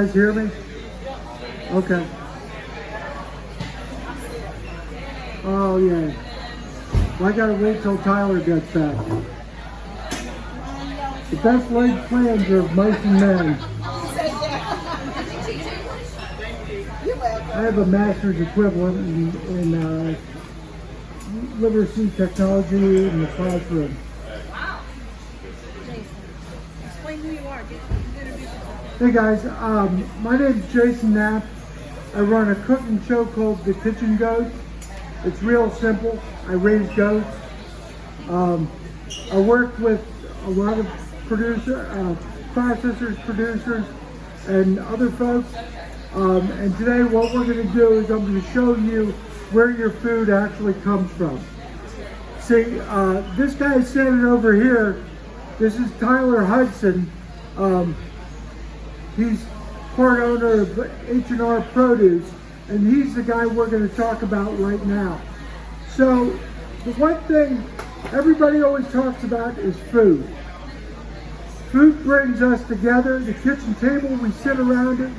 Guys hear me? Okay. Oh yeah. Well, I gotta wait till Tyler gets back. The best laid plans are of mice and men. I have a master's equivalent in literacy technology in the classroom. Wow. Jason, explain who you are. Introduce yourself. Hey guys, my name's Jason Nash. I run a cooking show called The Kitchen Goat. It's real simple. I raise goats. I work with a lot of processors, producers, and other folks. And today what we're going to do is I'm going to show you where your food actually comes from. See, this guy standing over here, this is Tyler Hudson. He's part owner of H&R Produce, and he's the guy we're going to talk about right now. So the one thing everybody always talks about is food. Food brings us together. The kitchen table, we sit around it,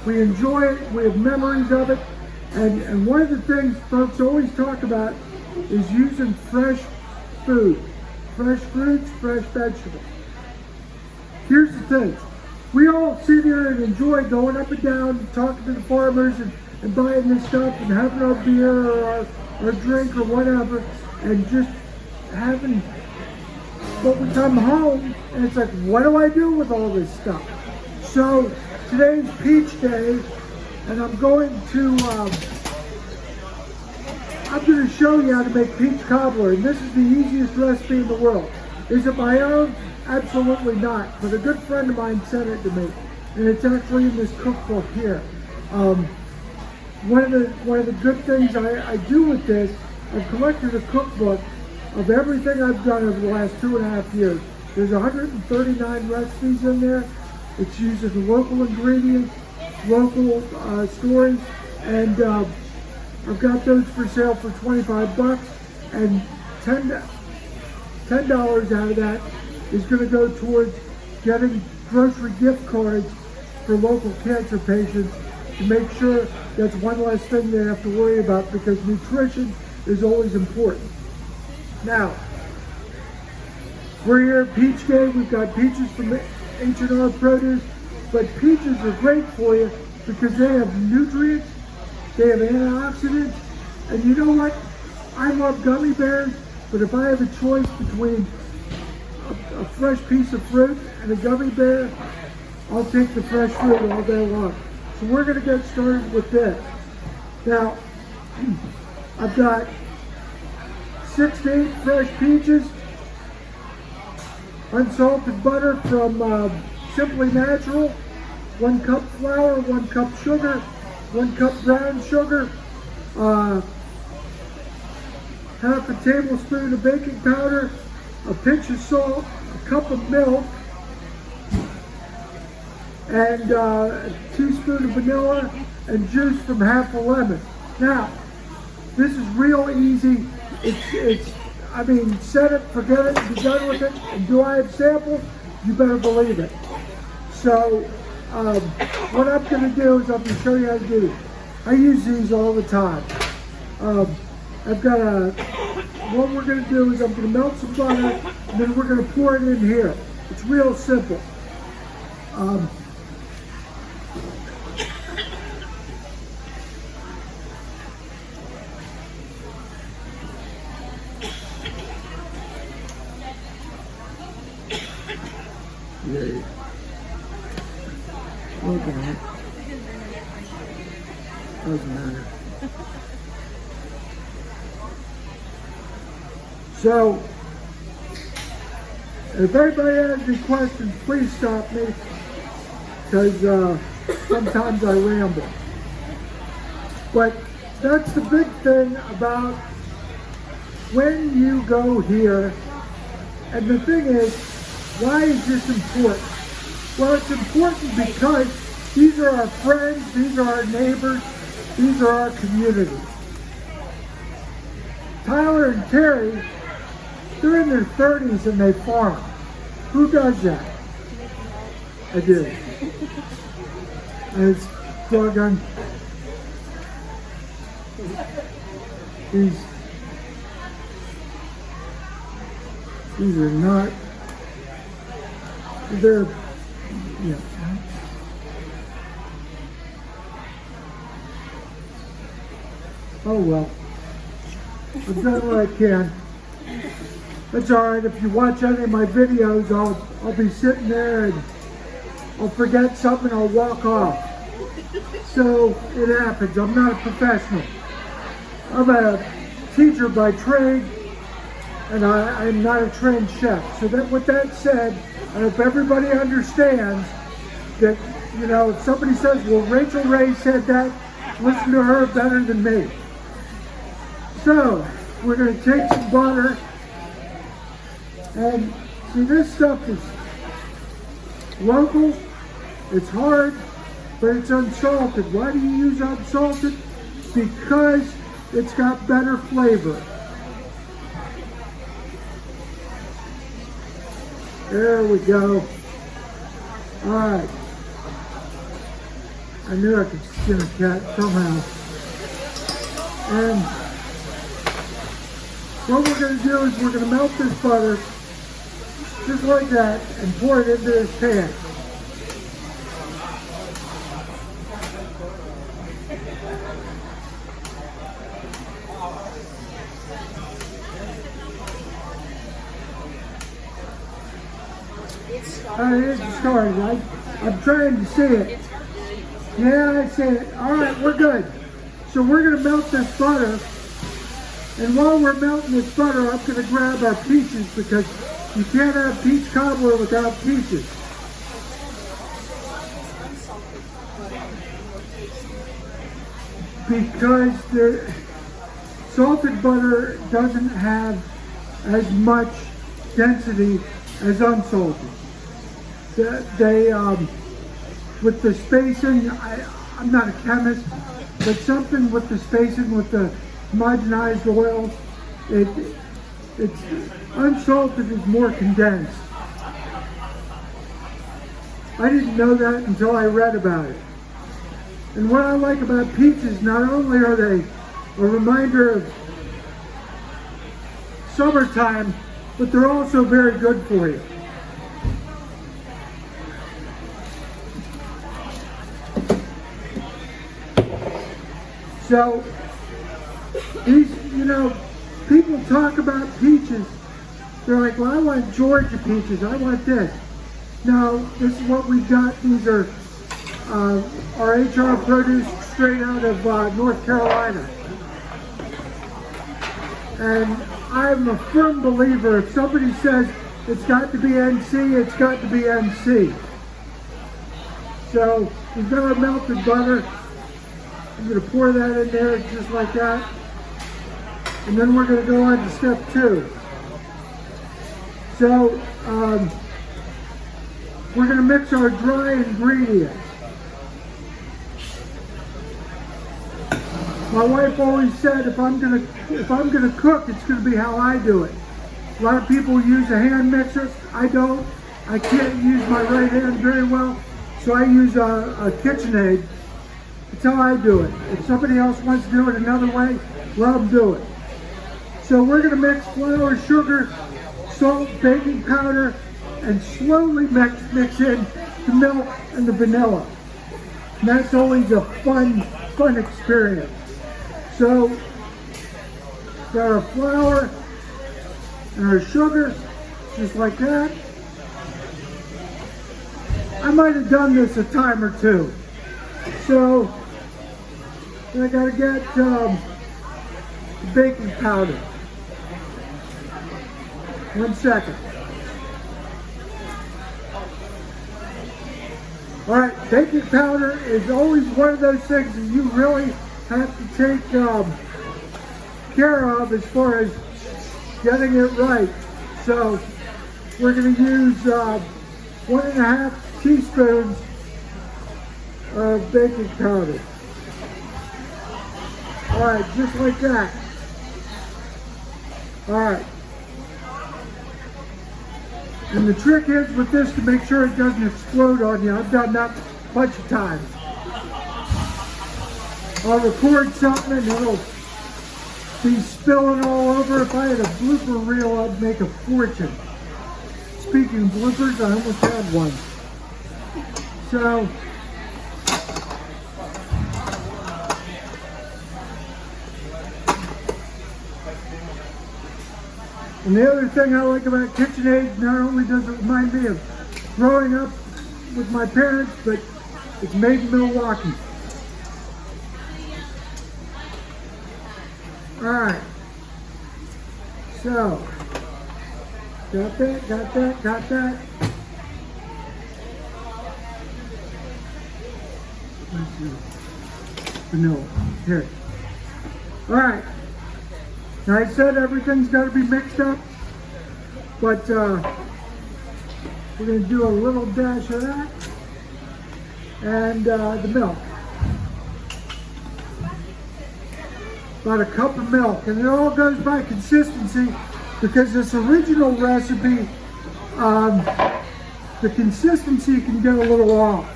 we enjoy it, we have memories of it. And one of the things folks always talk about is using fresh food, fresh fruits, fresh vegetables. Here's the thing. We all sit here and enjoy going up and down, talking to the farmers and buying this stuff and having our beer or our drink or whatever, and just having, but we come home and it's like, what do I do with all this stuff? So today's peach day, and I'm going to show you how to make peach cobbler, and this is the easiest recipe in the world. Is it my own? Absolutely not, but a good friend of mine sent it to me, and it's actually in this cookbook here. One of the good things I do with this, I've collected a cookbook of everything I've done over the last 2.5 years. There's 139 recipes in there. It's using local ingredients, local stories, and I've got those for sale for 25 bucks, and $10 out of that is going to go towards getting grocery gift cards for local cancer patients to make sure that's one less thing they have to worry about, because nutrition is always important. Now, we're here at Peach Day. We've got peaches from H&R Produce, but peaches are great for you because they have nutrients, they have antioxidants, and you know what? I love gummy bears, but if I have a choice between a fresh piece of fruit and a gummy bear, I'll take the fresh fruit all day long. So we're going to get started with this. Now, I've got 6 to 8 fresh peaches, unsalted butter from Simply Natural, 1 cup flour, 1 cup sugar, 1 cup brown sugar, half a tablespoon of baking powder, a pinch of salt, a cup of milk, and a teaspoon of vanilla, and juice from half a lemon. Now, this is real easy. I mean, set it, forget it, be done with it. And do I have samples? You better believe it. So, what I'm going to do is I'm going to show you how to do it. I use these all the time. I've got what we're going to do is I'm going to melt some butter, and then we're going to pour it in here. It's real simple. Yeah. Okay. Doesn't matter. So, if anybody has any questions, please stop me, because sometimes I ramble. But that's the big thing about when you go here. And the thing is, why is this important? Well, it's important because these are our friends, these are our neighbors, these are our community. Tyler and Terry, they're in their 30s and they farm. Who does that? I do. as doggone these are not, they're, yeah. Oh well, I've done what I can. That's all right. If you watch any of my videos, I'll be sitting there and I'll forget something, I'll walk off. So it happens. I'm not a professional. I'm a teacher by trade, and I'm not a trained chef. So that, with that said, I hope everybody understands that, you know, if somebody says, well, Rachel Ray said that, listen to her better than me. So we're going to take some butter, and see, this stuff is local, it's hard, but it's unsalted. Why do you use unsalted? Because it's got better flavor. There we go. All right. I knew I could skin a cat somehow. And what we're going to do is we're going to melt this butter just like that and pour it into this pan. It's started. I'm trying to see it. Yeah, I see it. All right, we're good. So we're going to melt this butter. And while we're melting this butter, I'm going to grab our peaches because you can't have peach cobbler without peaches. Because the salted butter doesn't have as much density as unsalted. They with the spacing, I'm not a chemist, but something with the spacing with the homogenized oils, it's unsalted is more condensed. I didn't know that until I read about it. And what I like about peaches, not only are they a reminder of summertime, but they're also very good for you. So, these, you know, people talk about peaches. They're like, well, I want Georgia peaches. I want this. No, this is what we've got. These are our HR produce straight out of North Carolina. And I'm a firm believer, if somebody says it's got to be NC, it's got to be NC. So we've got our melted butter. I'm going to pour that in there just like that. And then we're going to go on to step 2. So we're going to mix our dry ingredients. My wife always said if I'm gonna cook, it's gonna be how I do it. A lot of people use a hand mixer. I don't. I can't use my right hand very well, so I use a KitchenAid. That's how I do it. If somebody else wants to do it another way, let them do it. So we're gonna mix flour, sugar, salt, baking powder, and slowly mix in the milk and the vanilla. And that's always a fun experience. So, got our flour and our sugar, just like that. I might have done this a time or two. So, I gotta get baking powder. 1 second. All right, baking powder is always one of those things that you really have to take care of as far as getting it right. So we're going to use 1.5 teaspoons of baking powder. All right, just like that. All right. And the trick is with this to make sure it doesn't explode on you. I've done that a bunch of times. I'll record something and it'll be spilling all over. If I had a blooper reel, I'd make a fortune. Speaking of bloopers, I almost had one. So, and the other thing I like about KitchenAid, not only does it remind me of growing up with my parents, but it's made in Milwaukee. Alright, so, got that. Let's see. Vanilla, here. Alright, now I said everything's got to be mixed up, but we're going to do a little dash of that, and the milk. About a cup of milk, and it all goes by consistency because this original recipe, the consistency can get a little off.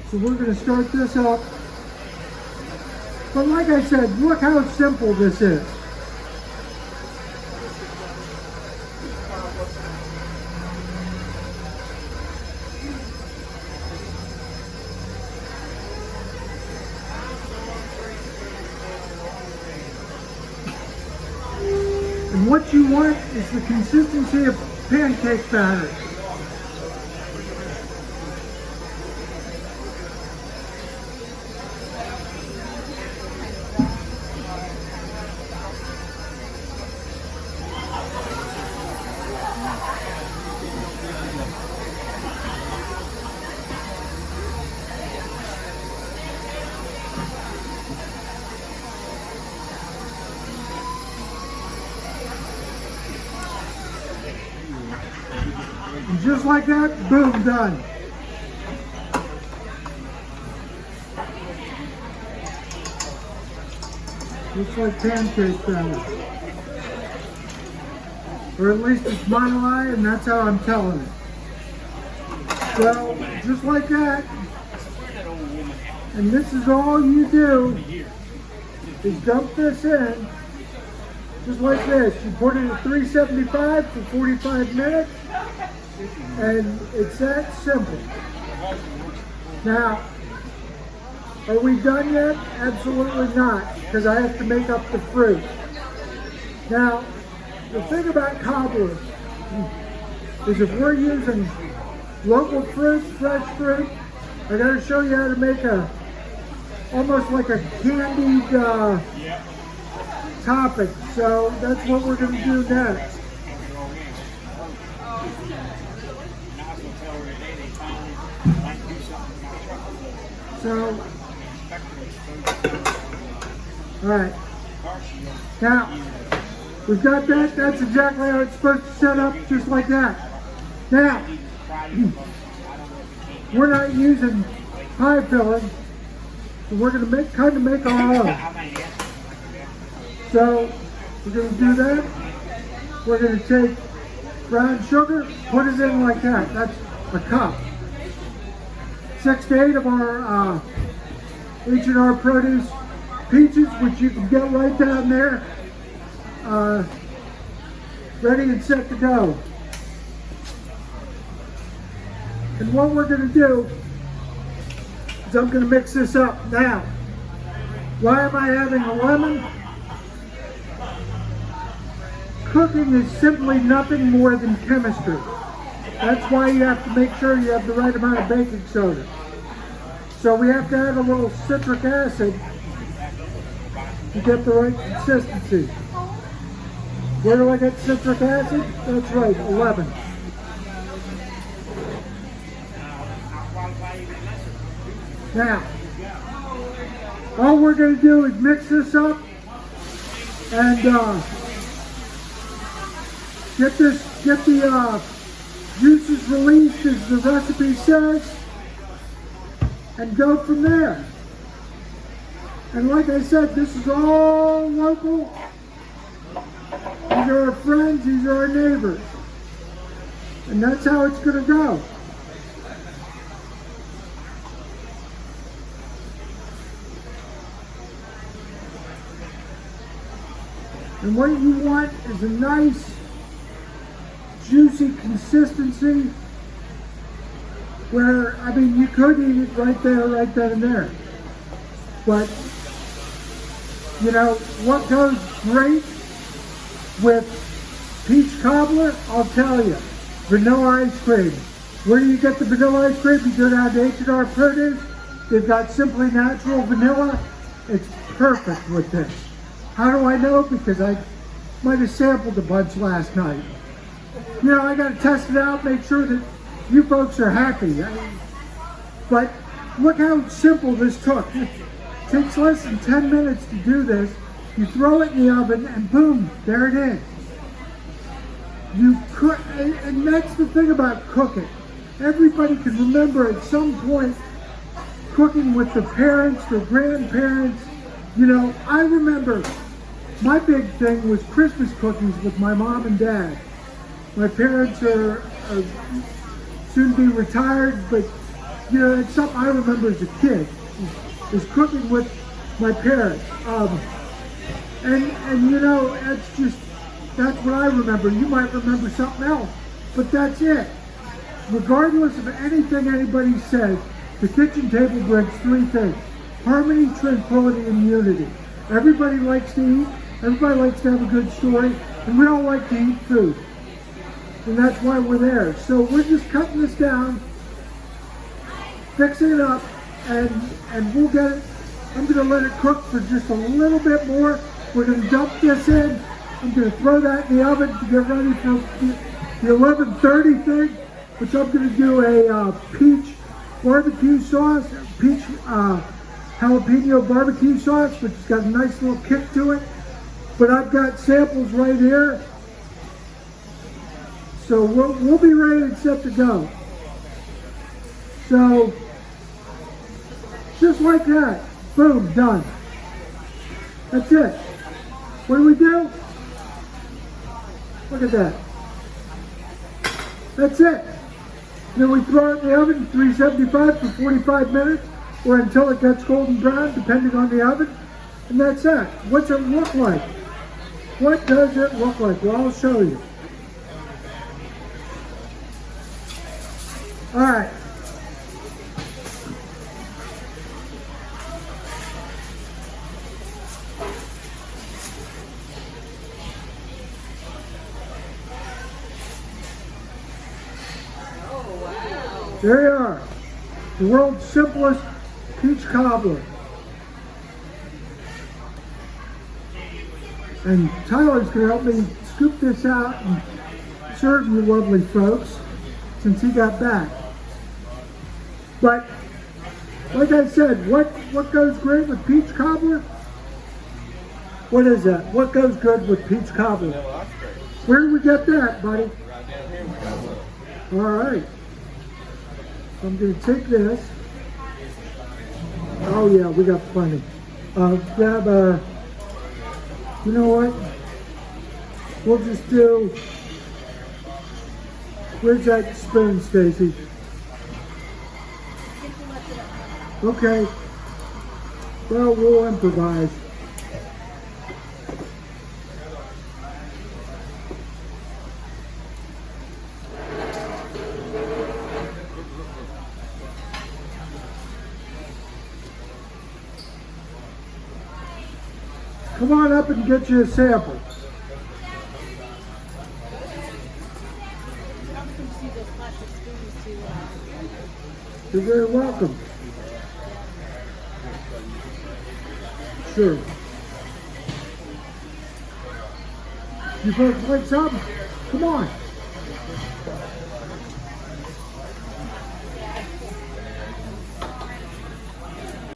So we're going to start this up. But like I said, look how simple this is. And what you want is the consistency of pancake batter. And just like that, boom, done. Looks like pancake batter. Or at least it's my lie, and that's how I'm telling it. So, just like that. And this is all you do, is dump this in, just like this. You put it at 375 for 45 minutes, and it's that simple. Now, are we done yet? Absolutely not, because I have to make up the fruit. Now, the thing about cobbler is if we're using local fruit, fresh fruit, I got to show you how to make almost like a candied topping. So that's what we're going to do next. So, all right. Now, we've got that. That's exactly how it's supposed to set up, just like that. Now, we're not using pie filling, so we're going to kind of make our own. So, we're going to do that. We're going to take brown sugar, put it in like that. That's a cup. 6 to 8 of our H&R Produce peaches, which you can get right down there, ready and set to go. And what we're going to do is I'm going to mix this up. Now, why am I having a lemon? Cooking is simply nothing more than chemistry. That's why you have to make sure you have the right amount of baking soda. So we have to add a little citric acid to get the right consistency. Where do I get citric acid? That's right, 11. Now, all we're going to do is mix this up and get the juices released as the recipe says, and go from there. And like I said, this is all local. These are our friends, these are our neighbors. And that's how it's going to go. And what you want is a nice, juicy consistency where, I mean, you could eat it right there, right then and there. But, you know, what goes great with peach cobbler, I'll tell you, vanilla ice cream. Where do you get the vanilla ice cream? You go down to H&R Produce. They've got Simply Natural Vanilla. It's perfect with this. How do I know? Because I might have sampled a bunch last night. You know, I got to test it out, make sure that you folks are happy. But look how simple this took. It takes less than 10 minutes to do this. You throw it in the oven and boom, there it is. You cook, and that's the thing about cooking. Everybody can remember at some point cooking with the parents, the grandparents. You know, I remember my big thing was Christmas cookies with my mom and dad. My parents are soon to be retired, but you know, it's something I remember as a kid, is cooking with my parents. And you know, that's what I remember. You might remember something else, but that's it. Regardless of anything anybody says, the kitchen table brings three things: harmony, tranquility, and unity. Everybody likes to eat, everybody likes to have a good story, and we all like to eat food. And that's why we're there. So we're just cutting this down, fixing it up, and we'll get it. I'm gonna let it cook for just a little bit more. We're gonna dump this in. I'm gonna throw that in the oven to get ready for the 11:30 thing, which I'm gonna do a peach barbecue sauce, peach jalapeno barbecue sauce, which has got a nice little kick to it. But I've got samples right here. So we'll be ready and set to go. So, just like that, boom, done. That's it. What do we do? Look at that. That's it. Then we throw it in the oven, 375 for 45 minutes, or until it gets golden brown, depending on the oven. And that's it. What's it look like? What does it look like? Well, I'll show you. All right. Oh, wow. There you are. The world's simplest peach cobbler. And Tyler's going to help me scoop this out and serve you lovely folks since he got back. But, like I said, what goes great with peach cobbler? What is that? What goes good with peach cobbler? Where did we get that, buddy? All right. So I'm going to take this. Oh yeah, we got plenty. Grab a, you know what? We'll just do, where's that spoon, Stacy? Okay. Well, we'll improvise. Come on up and get you a sample. You're very welcome. Sure. You folks like something? Come on.